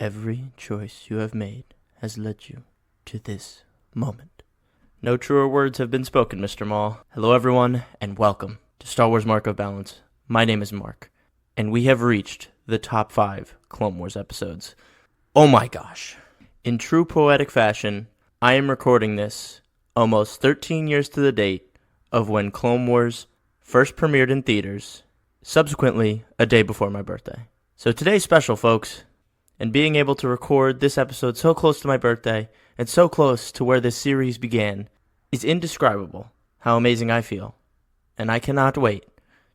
Every choice you have made has led you to this moment. No truer words have been spoken, Mr. Maul. Hello, everyone, and welcome to Star Wars Mark of Balance. My name is Mark, and we have reached the top 5 Clone Wars episodes. Oh my gosh. In true poetic fashion, I am recording this almost 13 years to the date of when Clone Wars first premiered in theaters, subsequently a day before my birthday. So today's special, folks. And being able to record this episode so close to my birthday and so close to where this series began is indescribable how amazing I feel. And I cannot wait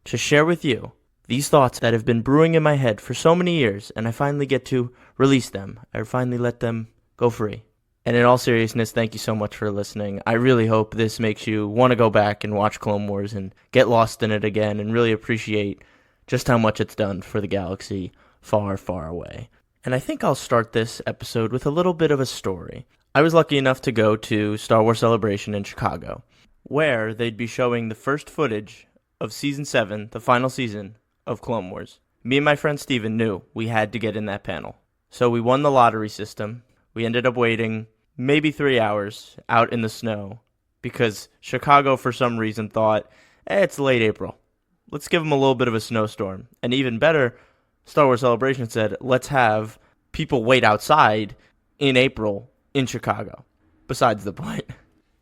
to share with you these thoughts that have been brewing in my head for so many years, and I finally get to release them. I finally let them go free. And in all seriousness, thank you so much for listening. I really hope this makes you want to go back and watch Clone Wars and get lost in it again and really appreciate just how much it's done for the galaxy far, far away. And I think I'll start this episode with a little bit of a story. I was lucky enough to go to Star Wars Celebration in Chicago, where they'd be showing the first footage of Season 7, the final season of Clone Wars. Me and my friend Steven knew we had to get in that panel. So we won the lottery system. We ended up waiting maybe 3 hours out in the snow because Chicago, for some reason, thought, it's late April. Let's give them a little bit of a snowstorm. And even better, Star Wars Celebration said, let's have people wait outside in April in Chicago. Besides the point.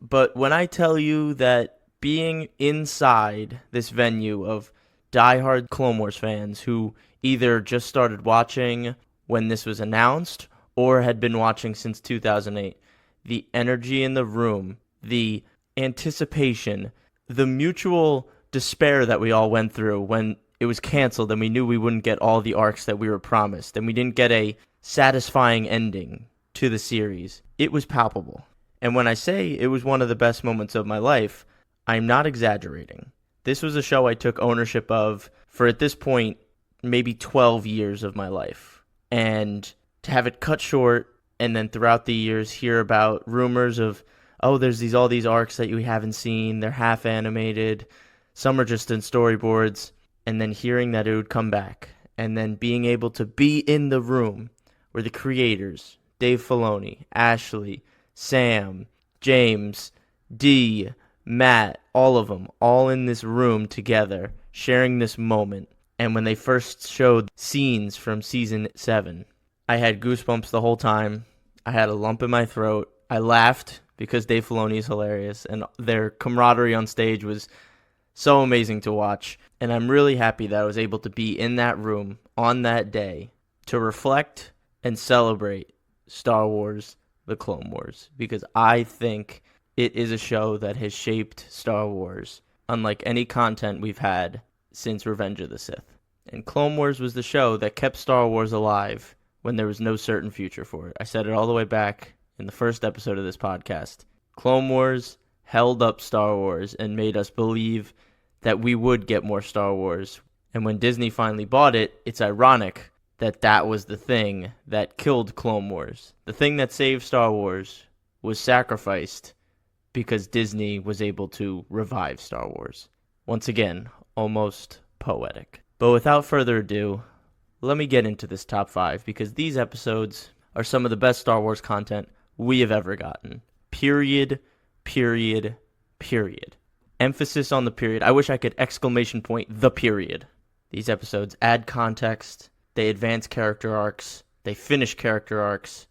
But when I tell you that being inside this venue of diehard Clone Wars fans who either just started watching when this was announced or had been watching since 2008, the energy in the room, the anticipation, the mutual despair that we all went through when it was canceled and we knew we wouldn't get all the arcs that we were promised and we didn't get a satisfying ending to the series. It was palpable. And when I say it was one of the best moments of my life, I'm not exaggerating. This was a show I took ownership of for, at this point, maybe 12 years of my life. And to have it cut short and then throughout the years hear about rumors of, oh, there's all these arcs that you haven't seen, they're half animated, some are just in storyboards. And then hearing that it would come back, and then being able to be in the room where the creators, Dave Filoni, Ashley, Sam, James, Dee, Matt, all of them, all in this room together, sharing this moment. And when they first showed scenes from Season 7, I had goosebumps the whole time. I had a lump in my throat. I laughed because Dave Filoni is hilarious, and their camaraderie on stage was so amazing to watch. And I'm really happy that I was able to be in that room on that day to reflect and celebrate Star Wars, The Clone Wars, because I think it is a show that has shaped Star Wars unlike any content we've had since Revenge of the Sith. And Clone Wars was the show that kept Star Wars alive when there was no certain future for it. I said it all the way back in the first episode of this podcast. Clone Wars held up Star Wars and made us believe that we would get more Star Wars. And when Disney finally bought it, it's ironic that that was the thing that killed Clone Wars. The thing that saved Star Wars was sacrificed because Disney was able to revive Star Wars. Once again, almost poetic. But without further ado, let me get into this top 5 because these episodes are some of the best Star Wars content we have ever gotten. Period, period, period. Emphasis on the period. I wish I could exclamation point the period. These episodes add context, they advance character arcs, they finish character arcs,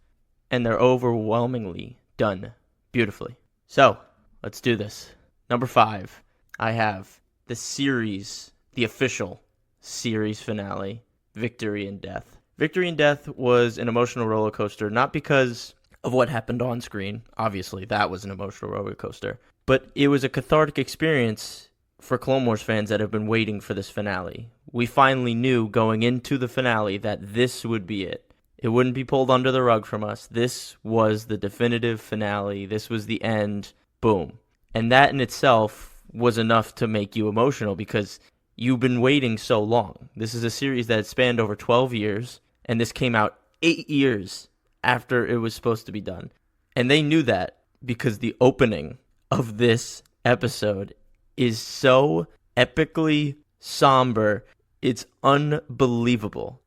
and they're overwhelmingly done beautifully. So, let's do this. Number 5, I have the series, the official series finale, Victory in Death. Victory in Death was an emotional roller coaster, not because of what happened on screen. Obviously, that was an emotional roller coaster. But it was a cathartic experience for Clone Wars fans that have been waiting for this finale. We finally knew going into the finale that this would be it. It wouldn't be pulled under the rug from us. This was the definitive finale. This was the end. Boom. And that in itself was enough to make you emotional because you've been waiting so long. This is a series that spanned over 12 years, and this came out 8 years after it was supposed to be done. And they knew that because the opening of this episode is so epically somber. It's unbelievable.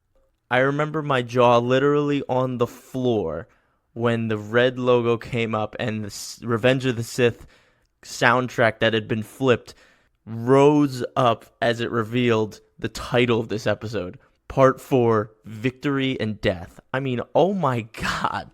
I remember my jaw literally on the floor when the red logo came up and the Revenge of the Sith soundtrack that had been flipped rose up as it revealed the title of this episode, Part 4, Victory and Death. I mean, oh my god.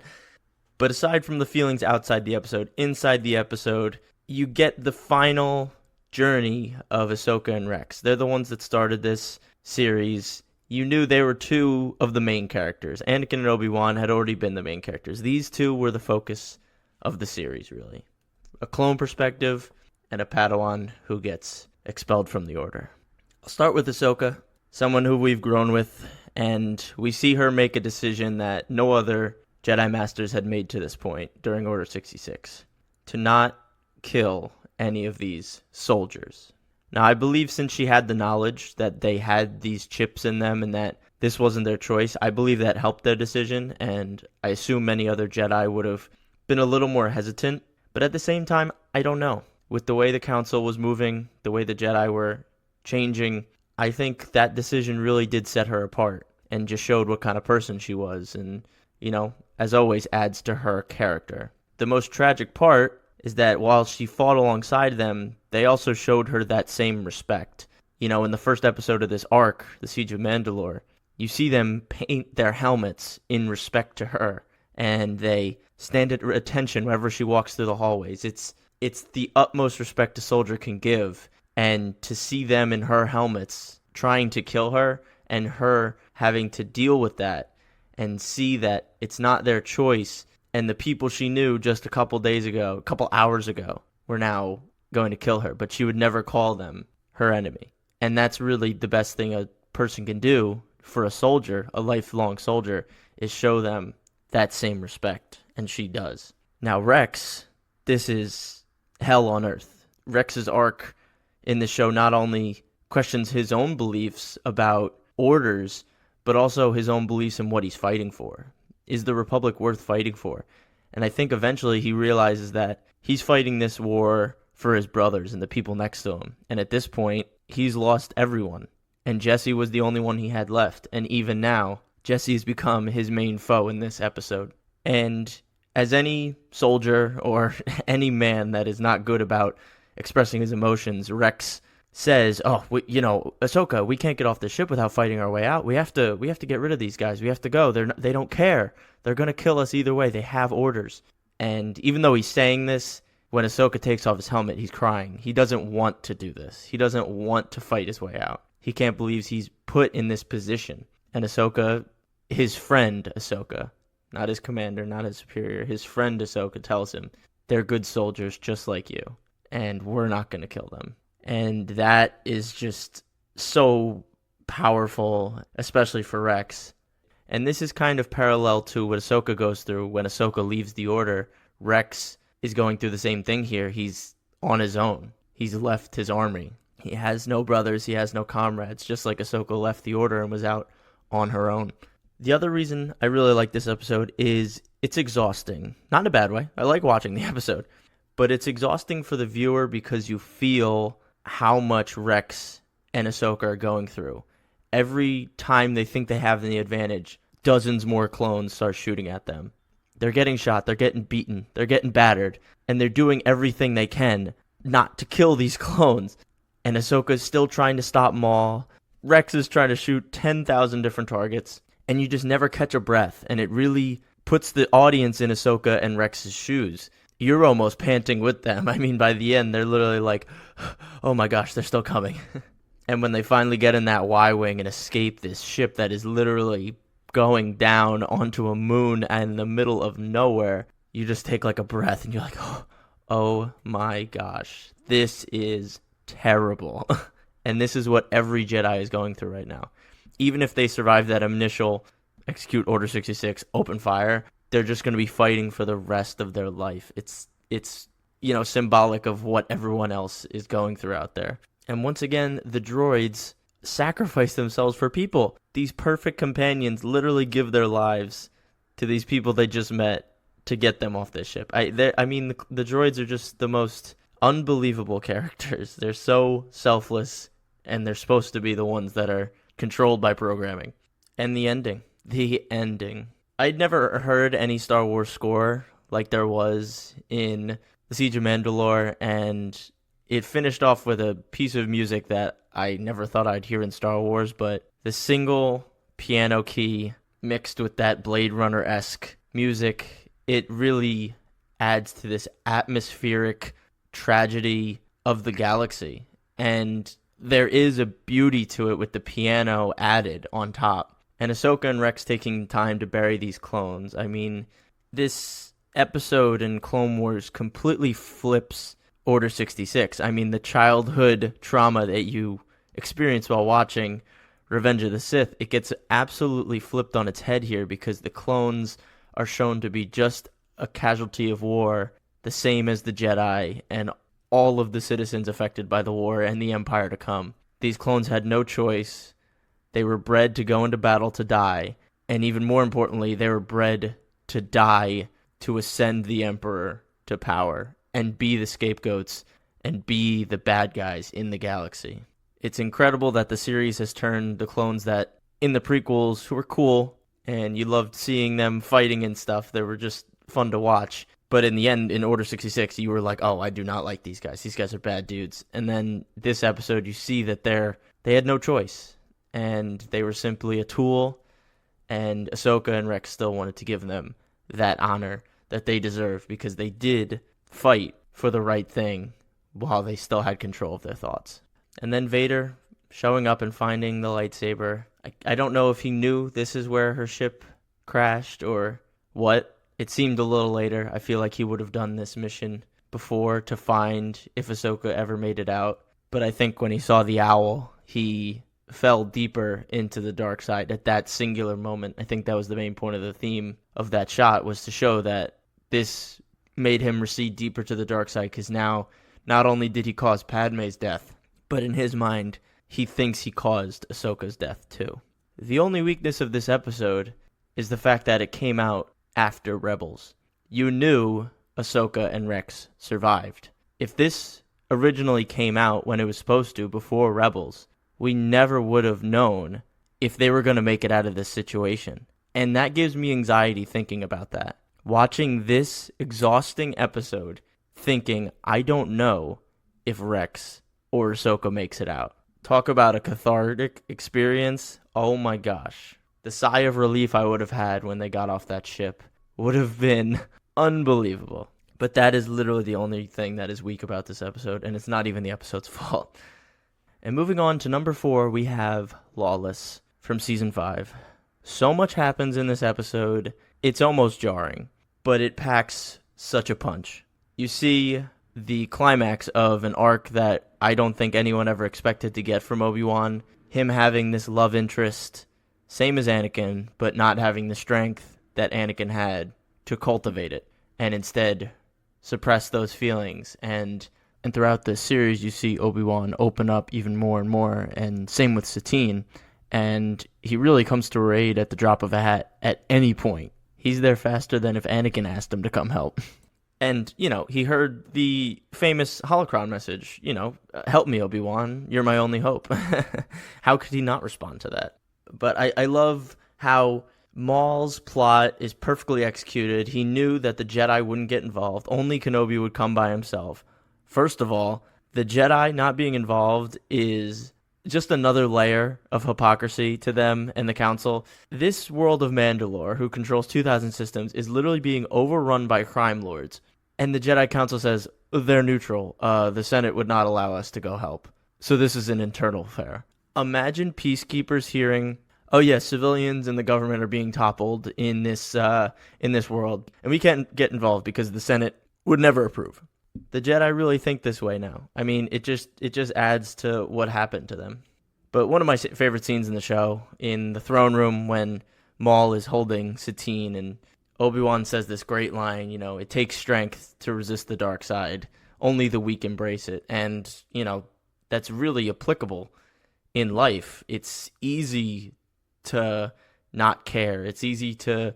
But aside from the feelings outside the episode, inside the episode, you get the final journey of Ahsoka and Rex. They're the ones that started this series. You knew they were two of the main characters. Anakin and Obi-Wan had already been the main characters. These two were the focus of the series, really. A clone perspective and a Padawan who gets expelled from the Order. I'll start with Ahsoka, someone who we've grown with, and we see her make a decision that no other Jedi Masters had made to this point during Order 66, to not kill any of these soldiers. Now, I believe since she had the knowledge that they had these chips in them and that this wasn't their choice, I believe that helped their decision, and I assume many other Jedi would have been a little more hesitant. But at the same time, I don't know. With the way the Council was moving, the way the Jedi were changing, I think that decision really did set her apart and just showed what kind of person she was and, as always, adds to her character. The most tragic part is that while she fought alongside them, they also showed her that same respect. In the first episode of this arc, The Siege of Mandalore, you see them paint their helmets in respect to her, and they stand at attention whenever she walks through the hallways. It's the utmost respect a soldier can give, and to see them in her helmets trying to kill her, and her having to deal with that, and see that it's not their choice, and the people she knew just a couple hours ago, were now going to kill her, but she would never call them her enemy. And that's really the best thing a person can do for a soldier, a lifelong soldier, is show them that same respect, and she does. Now, Rex, this is hell on earth. Rex's arc in the show not only questions his own beliefs about orders, but also his own beliefs in what he's fighting for. Is the Republic worth fighting for? And I think eventually he realizes that he's fighting this war for his brothers and the people next to him. And at this point, he's lost everyone. And Jesse was the only one he had left. And even now, Jesse's become his main foe in this episode. And as any soldier or any man that is not good about expressing his emotions, Rex says, Ahsoka, we can't get off the ship without fighting our way out. We have to get rid of these guys. We have to go. They don't care. They're going to kill us either way. They have orders. And even though he's saying this, when Ahsoka takes off his helmet, he's crying. He doesn't want to do this. He doesn't want to fight his way out. He can't believe he's put in this position. And Ahsoka, his friend Ahsoka, not his commander, not his superior, his friend Ahsoka tells him, they're good soldiers just like you, and we're not going to kill them. And that is just so powerful, especially for Rex. And this is kind of parallel to what Ahsoka goes through when Ahsoka leaves the Order. Rex is going through the same thing here. He's on his own. He's left his army. He has no brothers. He has no comrades, just like Ahsoka left the Order and was out on her own. The other reason I really like this episode is it's exhausting. Not in a bad way. I like watching the episode. But it's exhausting for the viewer because you feel how much Rex and Ahsoka are going through. Every time they think they have the advantage, dozens more clones start shooting at them. They're getting shot, they're getting beaten, they're getting battered, and they're doing everything they can not to kill these clones. And Ahsoka's still trying to stop them all. Rex is trying to shoot 10,000 different targets, and you just never catch a breath, and it really puts the audience in Ahsoka and Rex's shoes. You're almost panting with them. I mean, by the end, they're literally like, oh my gosh, they're still coming. And when they finally get in that Y-Wing and escape this ship that is literally going down onto a moon in the middle of nowhere, you just take like a breath and you're like, oh my gosh, this is terrible. And this is what every Jedi is going through right now. Even if they survive that initial execute Order 66, open fire, they're just going to be fighting for the rest of their life. It's symbolic of what everyone else is going through out there. And once again, the droids sacrifice themselves for people. These perfect companions literally give their lives to these people they just met to get them off this ship. The droids are just the most unbelievable characters. They're so selfless, and they're supposed to be the ones that are controlled by programming. And the ending. The ending. I'd never heard any Star Wars score like there was in The Siege of Mandalore, and it finished off with a piece of music that I never thought I'd hear in Star Wars, but the single piano key mixed with that Blade Runner-esque music, it really adds to this atmospheric tragedy of the galaxy. And there is a beauty to it with the piano added on top. And Ahsoka and Rex taking time to bury these clones. I mean, this episode in Clone Wars completely flips Order 66. I mean, the childhood trauma that you experience while watching Revenge of the Sith, it gets absolutely flipped on its head here because the clones are shown to be just a casualty of war, the same as the Jedi and all of the citizens affected by the war and the Empire to come. These clones had no choice. They were bred to go into battle to die, and even more importantly, they were bred to die to ascend the Emperor to power and be the scapegoats and be the bad guys in the galaxy. It's incredible that the series has turned the clones that in the prequels, who were cool, and you loved seeing them fighting and stuff, they were just fun to watch. But in the end, in Order 66, you were like, oh, I do not like these guys. These guys are bad dudes. And then this episode, you see that they had no choice. And they were simply a tool. And Ahsoka and Rex still wanted to give them that honor that they deserved because they did fight for the right thing while they still had control of their thoughts. And then Vader showing up and finding the lightsaber. I don't know if he knew this is where her ship crashed or what. It seemed a little later. I feel like he would have done this mission before to find if Ahsoka ever made it out. But I think when he saw the owl, he fell deeper into the dark side at that singular moment. I think that was the main point of the theme of that shot, was to show that this made him recede deeper to the dark side, because now not only did he cause Padme's death, but in his mind, he thinks he caused Ahsoka's death too. The only weakness of this episode is the fact that it came out after Rebels. You knew Ahsoka and Rex survived. If this originally came out when it was supposed to, before Rebels, we never would have known if they were going to make it out of this situation. And that gives me anxiety thinking about that. Watching this exhausting episode, thinking, I don't know if Rex or Ahsoka makes it out. Talk about a cathartic experience. Oh my gosh. The sigh of relief I would have had when they got off that ship would have been unbelievable. But that is literally the only thing that is weak about this episode, and it's not even the episode's fault. And moving on to number 4, we have Lawless from Season 5. So much happens in this episode, it's almost jarring, but it packs such a punch. You see the climax of an arc that I don't think anyone ever expected to get from Obi-Wan, him having this love interest, same as Anakin, but not having the strength that Anakin had to cultivate it, and instead suppress those feelings. And throughout this series, you see Obi-Wan open up even more and more, and same with Satine. And he really comes to her aid at the drop of a hat at any point. He's there faster than if Anakin asked him to come help. And, he heard the famous holocron message, help me, Obi-Wan, you're my only hope. How could he not respond to that? But I love how Maul's plot is perfectly executed. He knew that the Jedi wouldn't get involved. Only Kenobi would come by himself. First of all, the Jedi not being involved is just another layer of hypocrisy to them and the Council. This world of Mandalore, who controls 2,000 systems, is literally being overrun by crime lords. And the Jedi Council says, they're neutral. The Senate would not allow us to go help. So this is an internal affair. Imagine peacekeepers hearing, oh yes, civilians and the government are being toppled in this world, and we can't get involved because the Senate would never approve. The Jedi really think this way now. I mean, it just adds to what happened to them. But one of my favorite scenes in the show, in the throne room when Maul is holding Satine and Obi-Wan says this great line, it takes strength to resist the dark side. Only the weak embrace it. And, that's really applicable in life. It's easy to not care. It's easy to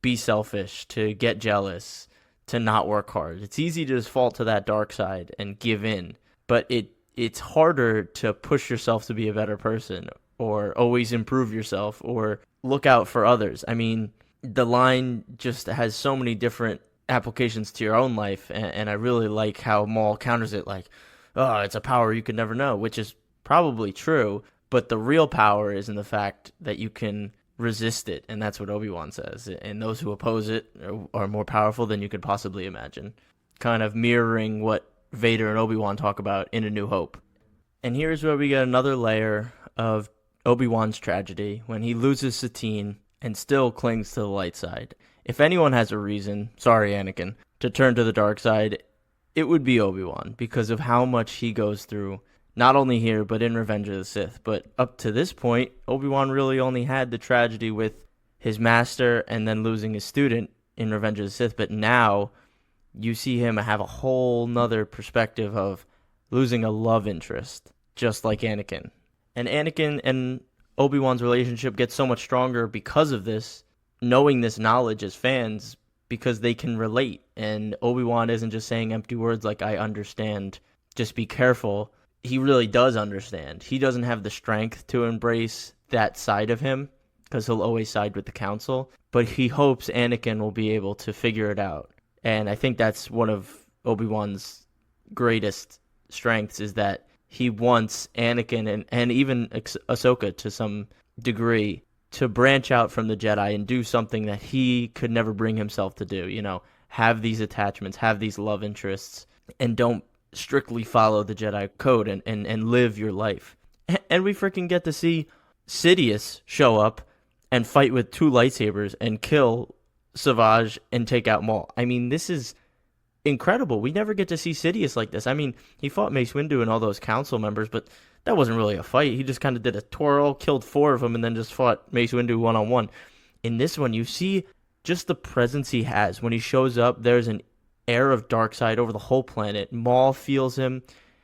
be selfish, to get jealous, to not work hard. It's easy to just fall to that dark side and give in. But it it's harder to push yourself to be a better person or always improve yourself or look out for others. I mean, the line just has so many different applications to your own life, and I really like how Maul counters it like, oh, it's a power you could never know, which is probably true, but the real power is in the fact that you can resist it, and that's what Obi-Wan says, and those who oppose it are more powerful than you could possibly imagine, kind of mirroring what Vader and Obi-Wan talk about in A New Hope. And here's where we get another layer of Obi-Wan's tragedy when he loses Satine and still clings to the light side. If anyone has a reason, sorry Anakin, to turn to the dark side, it would be Obi-Wan because of how much he goes through, not only here but in Revenge of the Sith. But up to this point, Obi-Wan really only had the tragedy with his master and then losing his student in Revenge of the Sith, but now you see him have a whole nother perspective of losing a love interest, just like Anakin. And Anakin and Obi-Wan's relationship gets so much stronger because of this, knowing this knowledge as fans, because they can relate. And Obi-Wan isn't just saying empty words like, I understand, just be careful. He really does understand. He doesn't have the strength to embrace that side of him, because he'll always side with the Council. But he hopes Anakin will be able to figure it out. And I think that's one of Obi-Wan's greatest strengths, is that he wants Anakin and even Ahsoka to some degree to branch out from the Jedi and do something that he could never bring himself to do. You know, have these attachments, have these love interests, and don't strictly follow the Jedi code and live your life. And we freaking get to see Sidious show up and fight with 2 lightsabers and kill Savage and take out Maul. I mean, this is incredible. We never get to see Sidious like this. I mean, he fought Mace Windu and all those council members, but that wasn't really a fight. He just kind of did a twirl, killed 4 of them, and then just fought Mace Windu one-on-one. In this one, you see just the presence he has. When he shows up, there's an air of dark side over the whole planet. Maul feels him.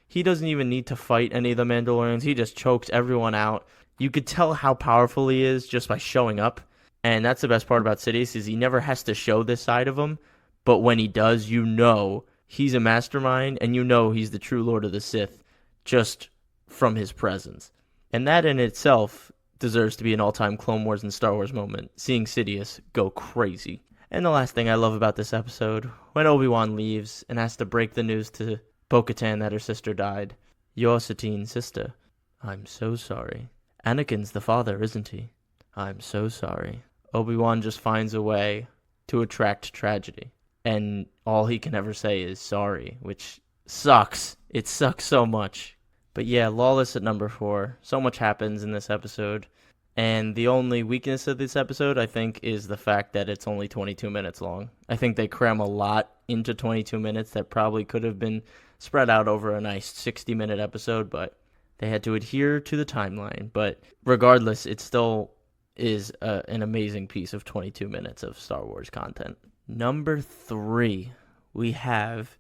He doesn't even need to fight any of the Mandalorians. He just chokes everyone out. You could tell how powerful he is just by showing up. And that's the best part about Sidious, is he never has to show this side of him. But when he does, you know he's a mastermind, and you know he's the true Lord of the Sith just from his presence. And that in itself deserves to be an all-time Clone Wars and Star Wars moment, seeing Sidious go crazy. And the last thing I love about this episode, when Obi-Wan leaves and has to break the news to Bo-Katan that her sister died. You're Satine's sister. I'm so sorry. Anakin's the father, isn't he? I'm so sorry. Obi-Wan just finds a way to attract tragedy. And all he can ever say is sorry, which sucks. It sucks so much. But yeah, Lawless at number 4. So much happens in this episode. And the only weakness of this episode, I think, is the fact that it's only 22 minutes long. I think they cram a lot into 22 minutes that probably could have been spread out over a nice 60-minute episode, but they had to adhere to the timeline. But regardless, it still is an amazing piece of 22 minutes of Star Wars content. Number 3, we have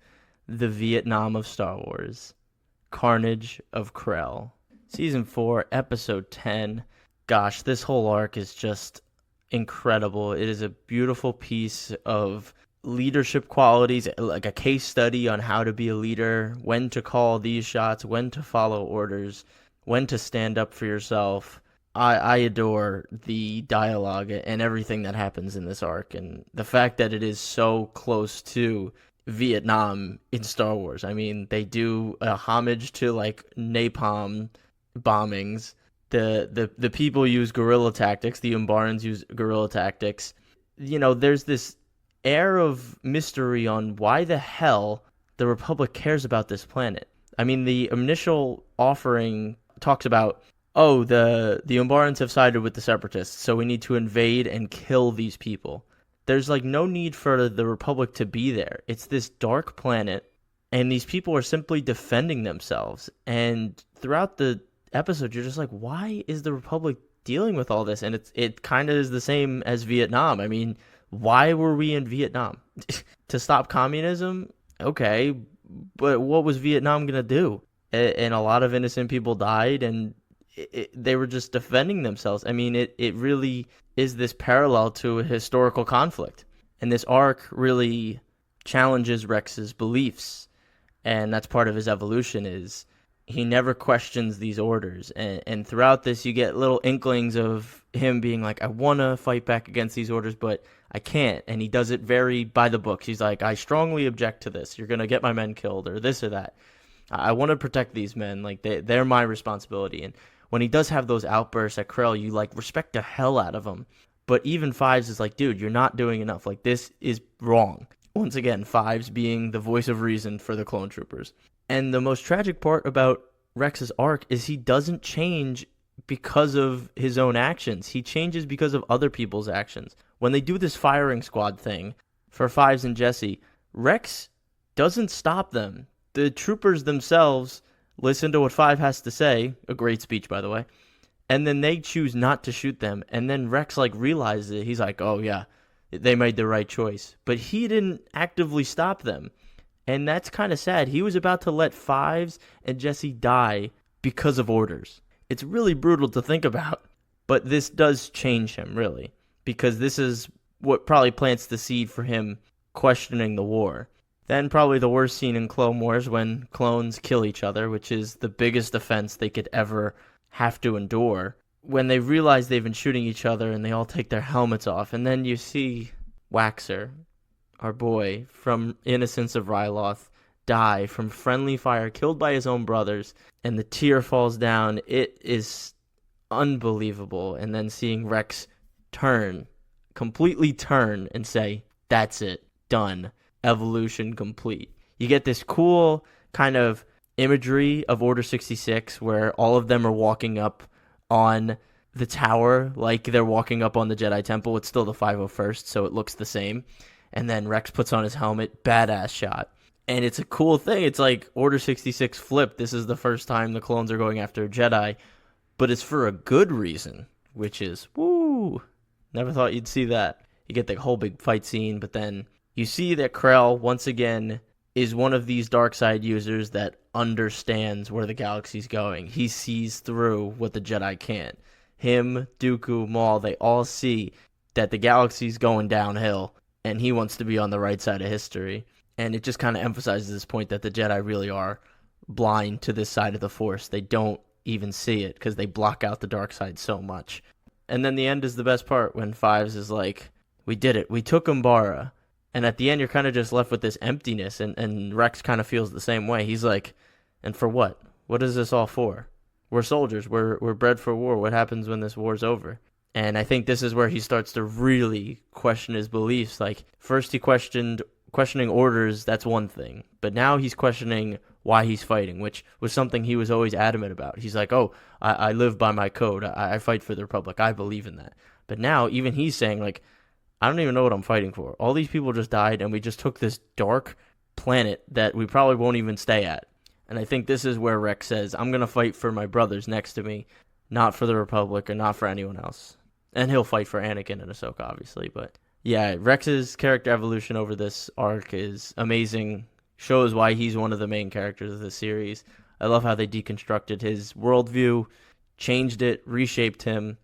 the Vietnam of Star Wars, Carnage of Krell. Season 4, Episode 10. Gosh, this whole arc is just incredible. It is a beautiful piece of leadership qualities, like a case study on how to be a leader, when to call these shots, when to follow orders, when to stand up for yourself. I adore the dialogue and everything that happens in this arc, and the fact that it is so close to Vietnam in Star Wars. I mean, they do a homage to like napalm bombings. The people use guerrilla tactics. The Umbarans use guerrilla tactics. You know, there's this air of mystery on why the hell the Republic cares about this planet. I mean, the initial offering talks about, oh, the Umbarans have sided with the Separatists, so we need to invade and kill these people. There's like no need for the Republic to be there. It's this dark planet, and these people are simply defending themselves. And throughout the episode, you're just like, why is the Republic dealing with all this? And it kind of is the same as Vietnam. I mean, why were we in Vietnam? To stop communism? Okay, but what was Vietnam going to do? And a lot of innocent people died, and they were just defending themselves. I mean, it really is this parallel to a historical conflict. And this arc really challenges Rex's beliefs. And that's part of his evolution, is he never questions these orders. And throughout this, you get little inklings of him being like, I want to fight back against these orders, but I can't. And he does it very by the books. He's like, I strongly object to this. You're going to get my men killed or this or that. I want to protect these men. Like, they're my responsibility. And when he does have those outbursts at Krell, you, like, respect the hell out of him. But even Fives is like, dude, you're not doing enough. Like, this is wrong. Once again, Fives being the voice of reason for the clone troopers. And the most tragic part about Rex's arc is he doesn't change because of his own actions. He changes because of other people's actions. When they do this firing squad thing for Fives and Jesse, Rex doesn't stop them. The troopers themselves listen to what Five has to say, a great speech, by the way, and then they choose not to shoot them. And then Rex, like, realizes it. He's like, oh, yeah, they made the right choice. But he didn't actively stop them. And that's kind of sad. He was about to let Fives and Jesse die because of orders. It's really brutal to think about. But this does change him, really, because this is what probably plants the seed for him questioning the war. Then probably the worst scene in Clone Wars when clones kill each other, which is the biggest offense they could ever have to endure. When they realize they've been shooting each other and they all take their helmets off. And then you see Waxer, our boy, from Innocence of Ryloth, die from friendly fire, killed by his own brothers. And the tear falls down. It is unbelievable. And then seeing Rex completely turn and say, that's it, done. Evolution complete. You get this cool kind of imagery of Order 66 where all of them are walking up on the tower like they're walking up on the Jedi Temple. It's still the 501st, so it looks the same. And then Rex puts on his helmet. Badass shot. And it's a cool thing. It's like Order 66 flipped. This is the first time the clones are going after a Jedi, but it's for a good reason, which is, woo, never thought you'd see that. You get the whole big fight scene, but then you see that Krell, once again, is one of these dark side users that understands where the galaxy's going. He sees through what the Jedi can't. Him, Dooku, Maul, they all see that the galaxy's going downhill, and he wants to be on the right side of history. And it just kind of emphasizes this point that the Jedi really are blind to this side of the Force. They don't even see it because they block out the dark side so much. And then the end is the best part when Fives is like, we did it. We took Umbara. And at the end, you're kind of just left with this emptiness, and Rex kind of feels the same way. He's like, and for what? What is this all for? We're soldiers. We're bred for war. What happens when this war's over? And I think this is where he starts to really question his beliefs. Like, first he questioning orders, that's one thing. But now he's questioning why he's fighting, which was something he was always adamant about. He's like, oh, I live by my code. I fight for the Republic. I believe in that. But now even he's saying, like, I don't even know what I'm fighting for. All these people just died, and we just took this dark planet that we probably won't even stay at. And I think this is where Rex says, I'm going to fight for my brothers next to me, not for the Republic or not for anyone else. And he'll fight for Anakin and Ahsoka, obviously. But yeah, Rex's character evolution over this arc is amazing. Shows why he's one of the main characters of the series. I love how they deconstructed his worldview, changed it, reshaped him.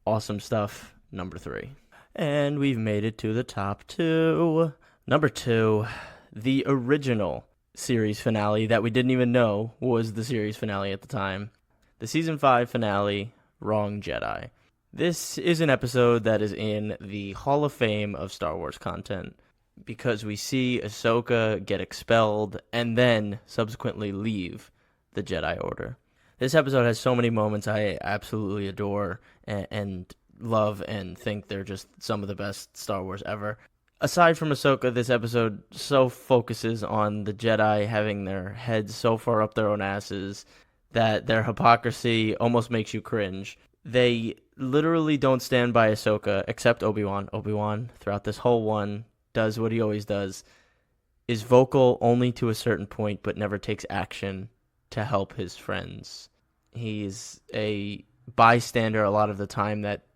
Awesome stuff. Number 3. And we've made it to the top 2. Number 2, the original series finale that we didn't even know was the series finale at the time. The Season 5 finale, Wrong Jedi. This is an episode that is in the Hall of Fame of Star Wars content because we see Ahsoka get expelled and then subsequently leave the Jedi Order. This episode has so many moments I absolutely adore and love and think they're just some of the best Star Wars ever. Aside from Ahsoka, this episode so focuses on the Jedi having their heads so far up their own asses that their hypocrisy almost makes you cringe. They literally don't stand by Ahsoka, except Obi-Wan. Obi-Wan, throughout this whole one, does what he always does, is vocal only to a certain point, but never takes action to help his friends. He's a bystander a lot of the time that,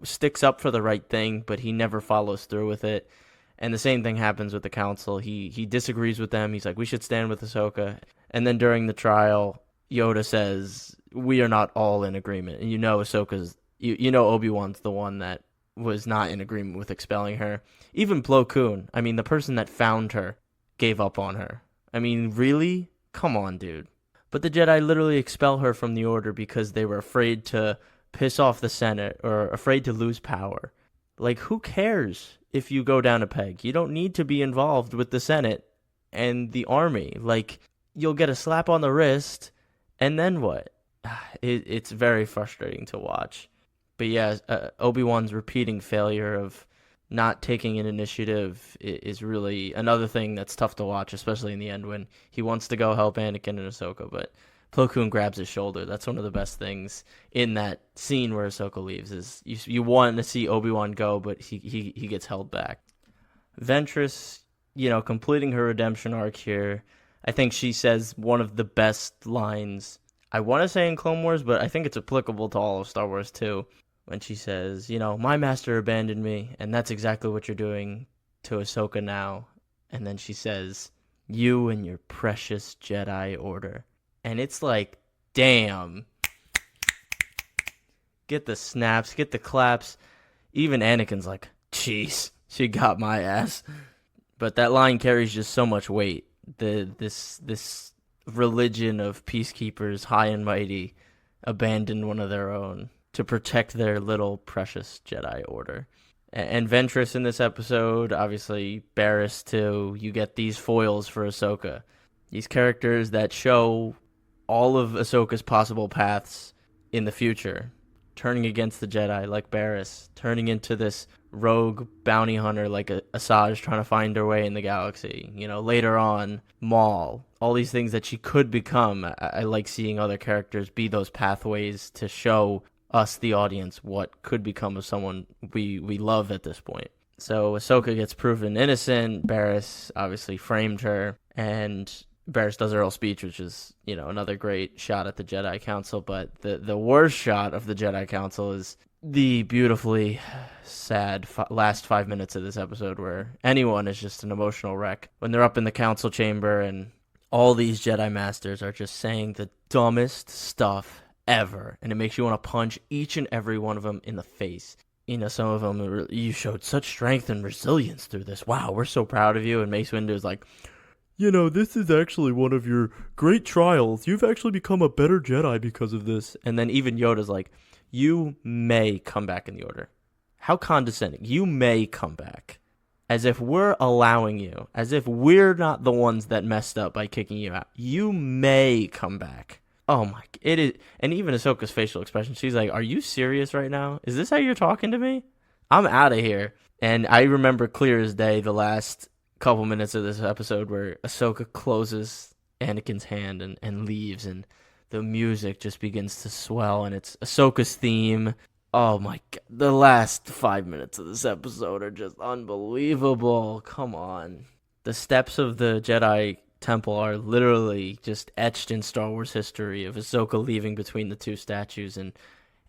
sticks up for the right thing, but he never follows through with it. And the same thing happens with the council. He disagrees with them. He's like, we should stand with Ahsoka. And then during the trial, Yoda says, we are not all in agreement. And Ahsoka's, Obi-Wan's the one that was not in agreement with expelling her. Even Plo Koon, the person that found her, gave up on her. Really? Come on, dude. But the Jedi literally expel her from the Order because they were afraid to piss off the Senate or afraid to lose power. Like, who cares if you go down a peg? You don't need to be involved with the Senate and the army. Like, you'll get a slap on the wrist, and then what? It's very frustrating to watch. But yeah, Obi-Wan's repeating failure of not taking an initiative is really another thing that's tough to watch, especially in the end when he wants to go help Anakin and Ahsoka, but Plo Koon grabs his shoulder. That's one of the best things in that scene where Ahsoka leaves is you want to see Obi-Wan go, but he gets held back. Ventress, completing her redemption arc here. I think she says one of the best lines, I want to say in Clone Wars, but I think it's applicable to all of Star Wars too, when she says, my master abandoned me, and that's exactly what you're doing to Ahsoka now. And then she says, you and your precious Jedi Order. And it's like, damn. Get the snaps, get the claps. Even Anakin's like, jeez, she got my ass. But that line carries just so much weight. This religion of peacekeepers, high and mighty, abandoned one of their own to protect their little precious Jedi Order. And Ventress in this episode, obviously Barriss too. You get these foils for Ahsoka. These characters that show all of Ahsoka's possible paths in the future. Turning against the Jedi like Barriss. Turning into this rogue bounty hunter like Asajj trying to find her way in the galaxy. Later on, Maul. All these things that she could become. I like seeing other characters be those pathways to show us, the audience, what could become of someone we love at this point. So Ahsoka gets proven innocent. Barriss obviously framed her, and Barriss does her whole speech, which is, another great shot at the Jedi Council. But the worst shot of the Jedi Council is the beautifully sad last 5 minutes of this episode, where anyone is just an emotional wreck. When they're up in the council chamber and all these Jedi Masters are just saying the dumbest stuff ever, and it makes you want to punch each and every one of them in the face. Some of them, you showed such strength and resilience through this. Wow, we're so proud of you. And Mace Windu is like, this is actually one of your great trials. You've actually become a better Jedi because of this. And then even Yoda's like, you may come back in the Order. How condescending. You may come back. As if we're allowing you. As if we're not the ones that messed up by kicking you out. You may come back. Oh my, it is. And even Ahsoka's facial expression, she's like, are you serious right now? Is this how you're talking to me? I'm out of here. And I remember clear as day the last couple minutes of this episode where Ahsoka closes Anakin's hand and leaves, and the music just begins to swell, and it's Ahsoka's theme. Oh my God, the last 5 minutes of this episode are just unbelievable. Come on. The steps of the Jedi Temple are literally just etched in Star Wars history, of Ahsoka leaving between the two statues and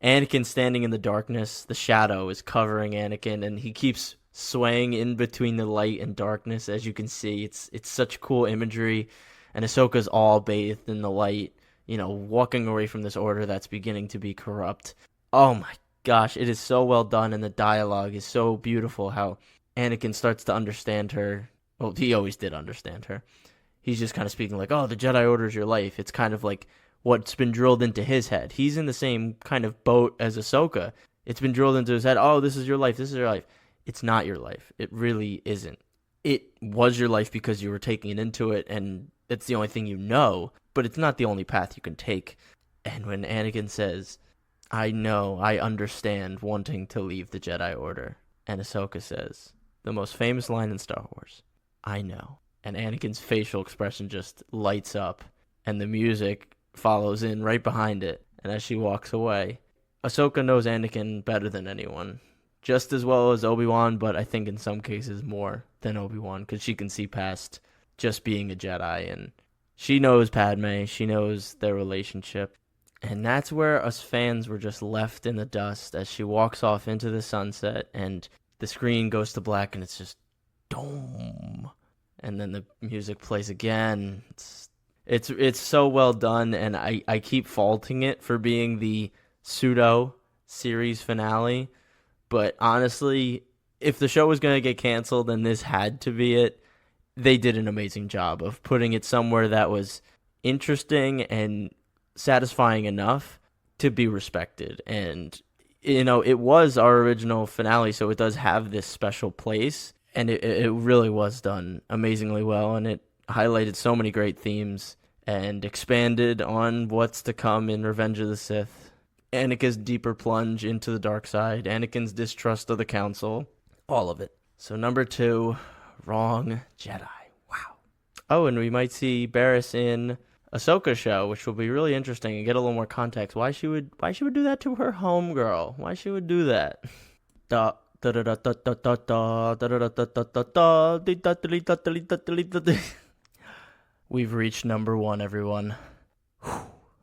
Anakin standing in the darkness. The shadow is covering Anakin, and he keeps swaying in between the light and darkness. As you can see, it's such cool imagery, and Ahsoka's all bathed in the light, walking away from this Order that's beginning to be corrupt. Oh my gosh, it is so well done, and the dialogue is so beautiful. How Anakin starts to understand her. Well, he always did understand her. He's just kind of speaking like, oh, the Jedi Order is your life. It's kind of like what's been drilled into his head. He's in the same kind of boat as Ahsoka. It's been drilled into his head, oh, this is your life, this is your life. It's not your life. It really isn't. It was your life because you were taking it into it, and it's the only thing you know, but it's not the only path you can take. And when Anakin says, I know, I understand wanting to leave the Jedi Order, and Ahsoka says, the most famous line in Star Wars, I know. And Anakin's facial expression just lights up, and the music follows in right behind it. And as she walks away, Ahsoka knows Anakin better than anyone. Just as well as Obi-Wan, but I think in some cases more than Obi-Wan, because she can see past just being a Jedi. And she knows Padme, she knows their relationship. And that's where us fans were just left in the dust as she walks off into the sunset, and the screen goes to black, and it's just, dome. And then the music plays again. It's so well done, and I keep faulting it for being the pseudo series finale. But honestly, if the show was going to get canceled and this had to be it, they did an amazing job of putting it somewhere that was interesting and satisfying enough to be respected. And, it was our original finale, so it does have this special place. And it really was done amazingly well, and it highlighted so many great themes and expanded on what's to come in Revenge of the Sith. Anakin's deeper plunge into the dark side, Anakin's distrust of the Council, all of it. So number 2, Wrong Jedi. Wow. Oh, and we might see Barriss in Ahsoka show, which will be really interesting and get a little more context. Why she would do that to her homegirl? Why she would do that? We've reached number 1, everyone.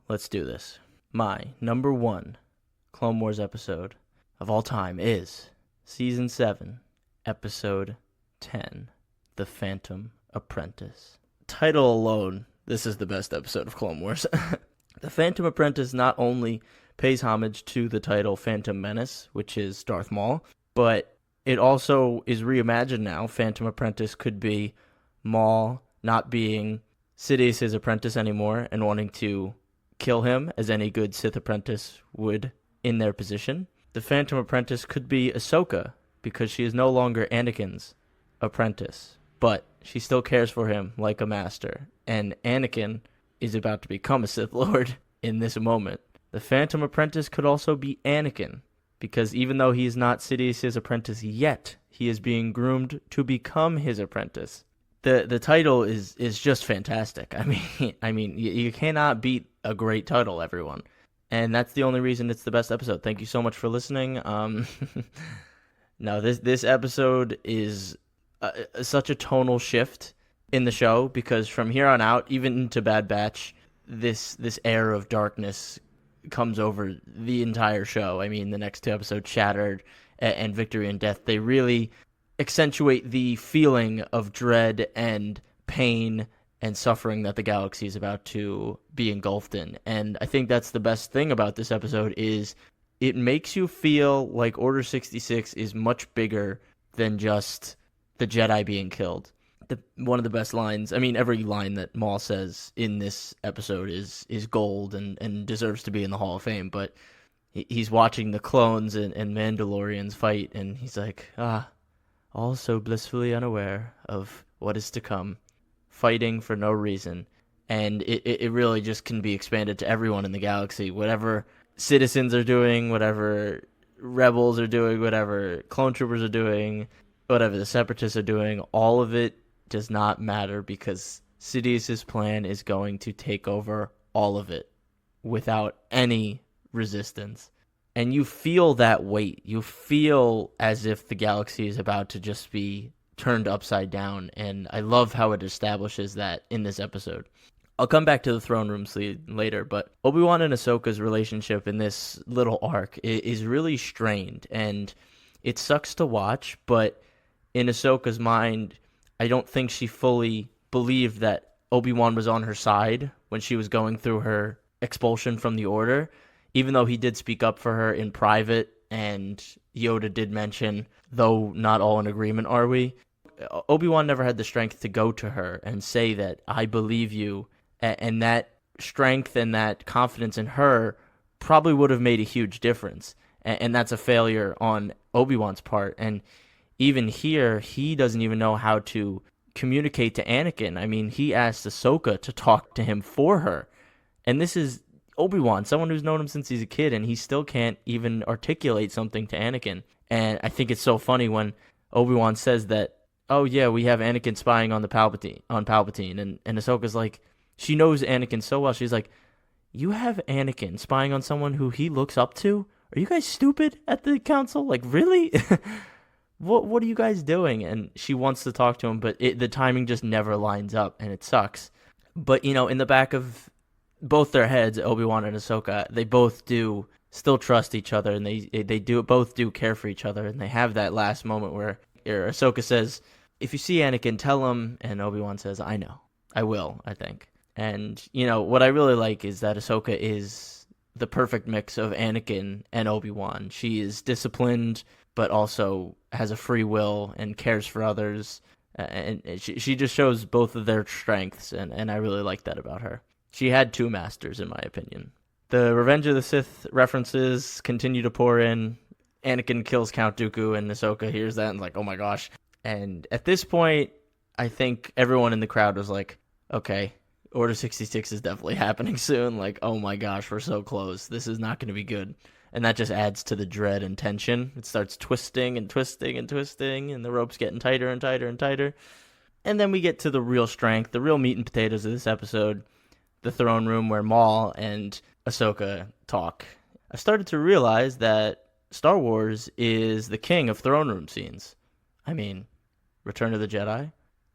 Let's do this. My number 1 Clone Wars episode of all time is Season 7, Episode 10, The Phantom Apprentice. Title alone, this is the best episode of Clone Wars. The Phantom Apprentice not only pays homage to the title Phantom Menace, which is Darth Maul, but it also is reimagined now. Phantom Apprentice could be Maul not being Sidious's apprentice anymore and wanting to kill him, as any good Sith apprentice would in their position. The Phantom Apprentice could be Ahsoka, because she is no longer Anakin's apprentice, but she still cares for him like a master. And Anakin is about to become a Sith Lord in this moment. The Phantom Apprentice could also be Anakin, because even though he is not Sidious's apprentice yet, he is being groomed to become his apprentice. The title is just fantastic. I mean, you cannot beat a great title, everyone. And that's the only reason it's the best episode. Thank you so much for listening. No, this episode is such a tonal shift in the show, because from here on out, even into Bad Batch, this air of darkness comes over the entire show. I mean, the next 2 episodes, Shattered and Victory and Death, they really accentuate the feeling of dread and pain and suffering that the galaxy is about to be engulfed in. And I think that's the best thing about this episode, is it makes you feel like Order 66 is much bigger than just the Jedi being killed. One of the best lines, I mean, every line that Maul says in this episode is gold and deserves to be in the Hall of Fame, but he's watching the clones and Mandalorians fight, and he's like, all so blissfully unaware of what is to come, fighting for no reason. And it really just can be expanded to everyone in the galaxy. Whatever citizens are doing, whatever rebels are doing, whatever clone troopers are doing, whatever the separatists are doing, all of it does not matter, because Sidious's plan is going to take over all of it without any resistance. And you feel that weight. You feel as if the galaxy is about to just be turned upside down. And I love how it establishes that in this episode. I'll come back to the throne room later, but Obi-Wan and Ahsoka's relationship in this little arc is really strained. And it sucks to watch, but in Ahsoka's mind, I don't think she fully believed that Obi-Wan was on her side when she was going through her expulsion from the Order, even though he did speak up for her in private, and Yoda did mention, though not all in agreement are we, Obi-Wan never had the strength to go to her and say that, I believe you, and that strength and that confidence in her probably would have made a huge difference, and that's a failure on Obi-Wan's part. And even here, he doesn't even know how to communicate to Anakin. I mean, he asked Ahsoka to talk to him for her. And this is Obi-Wan, someone who's known him since he's a kid, and he still can't even articulate something to Anakin. And I think it's so funny when Obi-Wan says that, oh yeah, we have Anakin spying on Palpatine. And Ahsoka's like, she knows Anakin so well. She's like, you have Anakin spying on someone who he looks up to? Are you guys stupid at the council? Like, really? What are you guys doing? And she wants to talk to him, but the timing just never lines up, and it sucks. But, in the back of both their heads, Obi-Wan and Ahsoka, they both do still trust each other, and they both do care for each other, and they have that last moment where Ahsoka says, if you see Anakin, tell him, and Obi-Wan says, I know. I will, I think. And, what I really like is that Ahsoka is the perfect mix of Anakin and Obi-Wan. She is disciplined, but also has a free will and cares for others. And she just shows both of their strengths, and I really like that about her. She had two masters, in my opinion. The Revenge of the Sith references continue to pour in. Anakin kills Count Dooku, and Ahsoka hears that and is like, oh my gosh. And at this point, I think everyone in the crowd was like, okay, Order 66 is definitely happening soon. Like, oh my gosh, we're so close. This is not going to be good. And that just adds to the dread and tension. It starts twisting and twisting and twisting, and the rope's getting tighter and tighter and tighter. And then we get to the real strength, the real meat and potatoes of this episode, the throne room where Maul and Ahsoka talk. I started to realize that Star Wars is the king of throne room scenes. I mean, Return of the Jedi,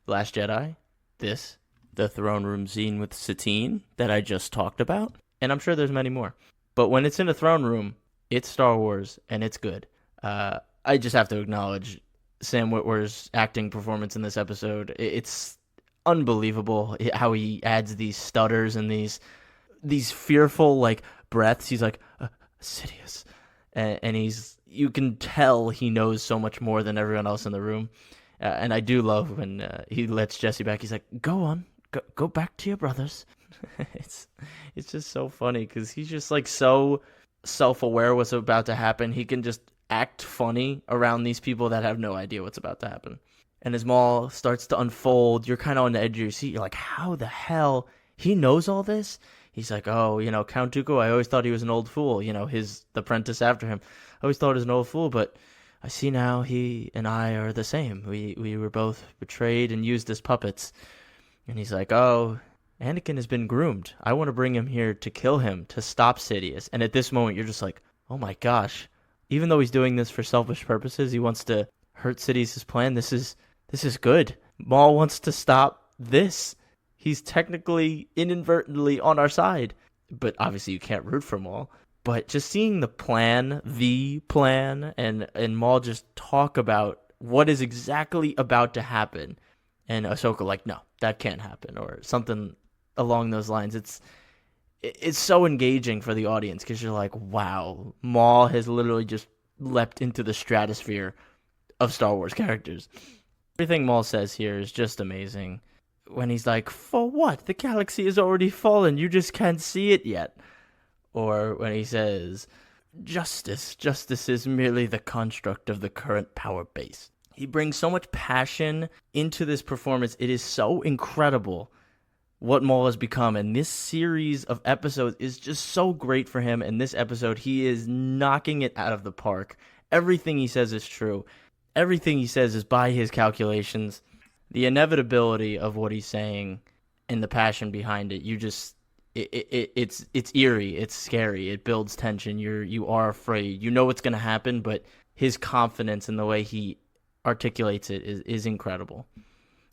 Last Jedi, this, the throne room scene with Satine that I just talked about, and I'm sure there's many more. But when it's in a throne room, it's Star Wars, and it's good. I just have to acknowledge Sam Witwer's acting performance in this episode. It's unbelievable how he adds these stutters and these fearful like breaths. He's like, Sidious. And you can tell he knows so much more than everyone else in the room. And I do love when he lets Jesse back. He's like, go on, go back to your brothers. It's just so funny because he's just like so self-aware what's about to happen. He can just act funny around these people that have no idea what's about to happen. And as Maul starts to unfold, you're kind of on the edge of your seat. You're like, how the hell? He knows all this? He's like, oh, Count Dooku, I always thought he was an old fool. The apprentice after him. I always thought he was an old fool, but I see now he and I are the same. We were both betrayed and used as puppets. And he's like, oh, Anakin has been groomed. I want to bring him here to kill him, to stop Sidious. And at this moment, you're just like, oh my gosh. Even though he's doing this for selfish purposes, he wants to hurt Sidious's plan. This is good. Maul wants to stop this. He's technically inadvertently on our side. But obviously you can't root for Maul. But just seeing the plan, and Maul just talk about what is exactly about to happen. And Ahsoka like, no, that can't happen. Or something along those lines. It's so engaging for the audience because you're like, wow, Maul has literally just leapt into the stratosphere of Star Wars characters. Everything Maul says here is just amazing. When he's like, for what? The galaxy has already fallen. You just can't see it yet. Or when he says, justice is merely the construct of the current power base. He brings so much passion into this performance. It is so incredible what Maul has become. And this series of episodes is just so great for him. And this episode, he is knocking it out of the park. Everything he says is true. Everything he says is by his calculations. The inevitability of what he's saying and the passion behind it, it's eerie, it's scary, it builds tension. You are afraid. You know what's going to happen, but his confidence in the way he articulates it is incredible.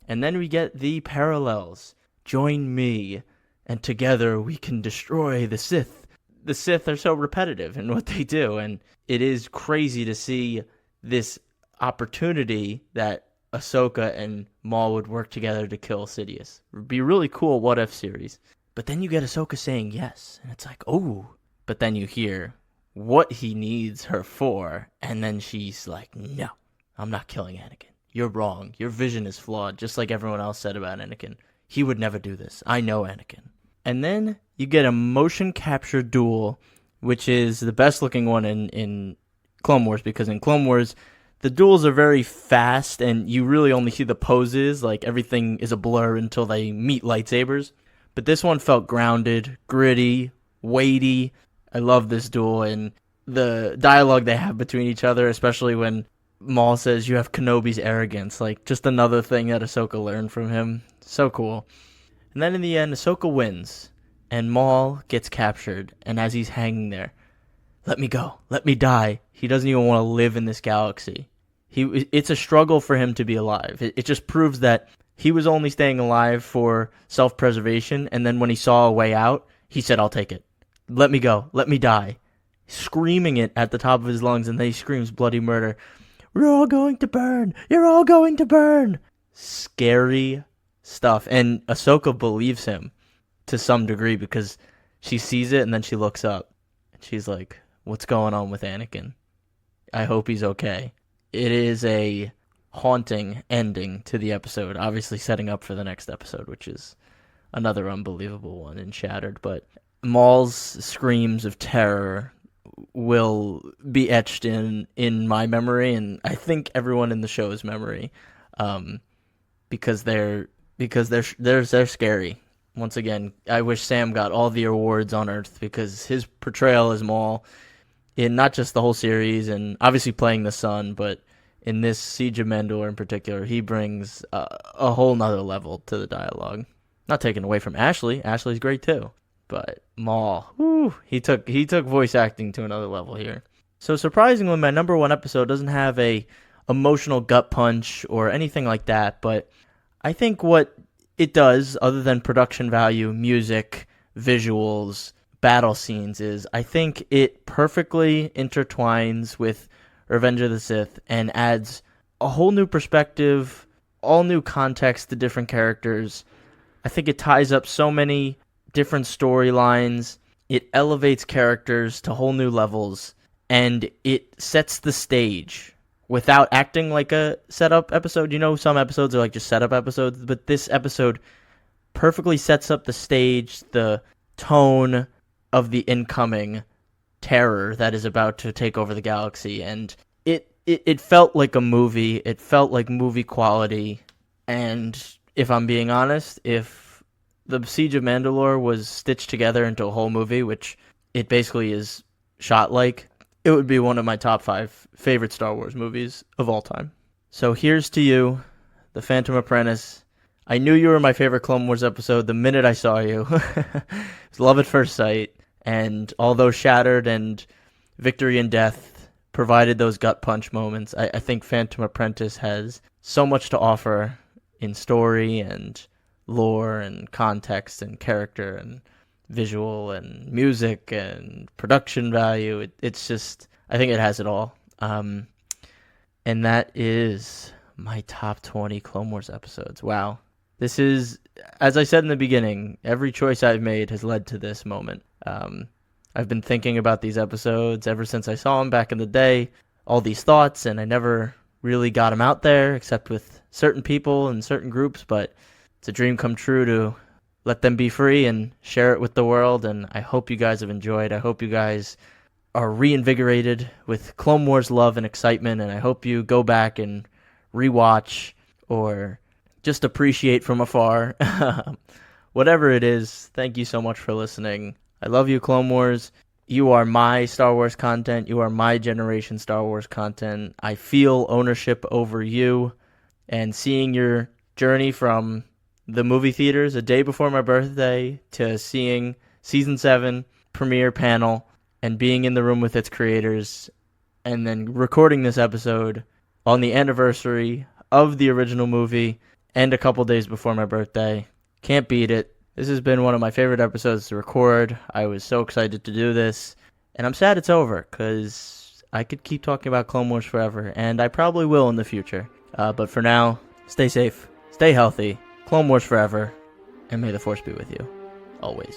And then we get the parallels. Join me, and together we can destroy the Sith. The Sith are so repetitive in what they do, and it is crazy to see this opportunity that Ahsoka and Maul would work together to kill Sidious. It would be a really cool what-if series. But then you get Ahsoka saying yes, and it's like, oh. But then you hear what he needs her for, and then she's like, no, I'm not killing Anakin. You're wrong. Your vision is flawed, just like everyone else said about Anakin. He would never do this. I know Anakin. And then you get a motion capture duel, which is the best looking one in Clone Wars, because in Clone Wars, the duels are very fast, and you really only see the poses, like everything is a blur until they meet lightsabers. But this one felt grounded, gritty, weighty. I love this duel, and the dialogue they have between each other, especially when Maul says, you have Kenobi's arrogance, like just another thing that Ahsoka learned from him. So cool. And then in the end, Ahsoka wins, and Maul gets captured, and as he's hanging there, let me go, let me die. He doesn't even want to live in this galaxy. It's a struggle for him to be alive. It just proves that he was only staying alive for self-preservation, and then when he saw a way out, he said, I'll take it. Let me go, let me die. Screaming it at the top of his lungs, and then he screams bloody murder. We're all going to burn! You're all going to burn! Scary stuff. And Ahsoka believes him to some degree because she sees it and then she looks up. And she's like, what's going on with Anakin? I hope he's okay. It is a haunting ending to the episode, obviously setting up for the next episode, which is another unbelievable one in Shattered. But Maul's screams of terror will be etched in my memory, and I think everyone in the show's memory, because they're scary. Once again, I wish Sam got all the awards on Earth, because his portrayal as Maul in not just the whole series and obviously playing the son, but in this Siege of Mandalore in particular, he brings a whole nother level to the dialogue. Not taken away from Ashley. Ashley's great too. But Maul, he took voice acting to another level here. So surprisingly, my number one episode doesn't have a emotional gut punch or anything like that, but I think what it does, other than production value, music, visuals, battle scenes, is I think it perfectly intertwines with Revenge of the Sith and adds a whole new perspective, all new context to different characters. I think it ties up so many different storylines. It elevates characters to whole new levels, and it sets the stage without acting like a setup episode. You know, some episodes are like just setup episodes, but this episode perfectly sets up the stage, the tone of the incoming terror that is about to take over the galaxy, and it felt like a movie. It felt like movie quality, and if I'm being honest, if the Siege of Mandalore was stitched together into a whole movie, which it basically is shot like, it would be one of my top 5 favorite Star Wars movies of all time. So here's to you, The Phantom Apprentice. I knew you were my favorite Clone Wars episode the minute I saw you. It was love at first sight, and although Shattered and Victory and Death provided those gut punch moments, I think Phantom Apprentice has so much to offer in story and lore and context and character and visual and music and production value. It's just, I think it has it all. And that is my top 20 Clone Wars episodes. Wow. This is, as I said in the beginning, every choice I've made has led to this moment. I've been thinking about these episodes ever since I saw them back in the day, all these thoughts, and I never really got them out there except with certain people and certain groups, but it's a dream come true to let them be free and share it with the world, and I hope you guys have enjoyed. I hope you guys are reinvigorated with Clone Wars love and excitement, and I hope you go back and rewatch or just appreciate from afar. Whatever it is, thank you so much for listening. I love you, Clone Wars. You are my Star Wars content. You are my generation Star Wars content. I feel ownership over you, and seeing your journey from the movie theaters a day before my birthday to seeing Season 7 premiere panel and being in the room with its creators and then recording this episode on the anniversary of the original movie and a couple days before my birthday. Can't beat it. This has been one of my favorite episodes to record. I was so excited to do this, and I'm sad it's over, because I could keep talking about Clone Wars forever, and I probably will in the future. But for now, stay safe, stay healthy, Clone Wars forever, and may the Force be with you, always.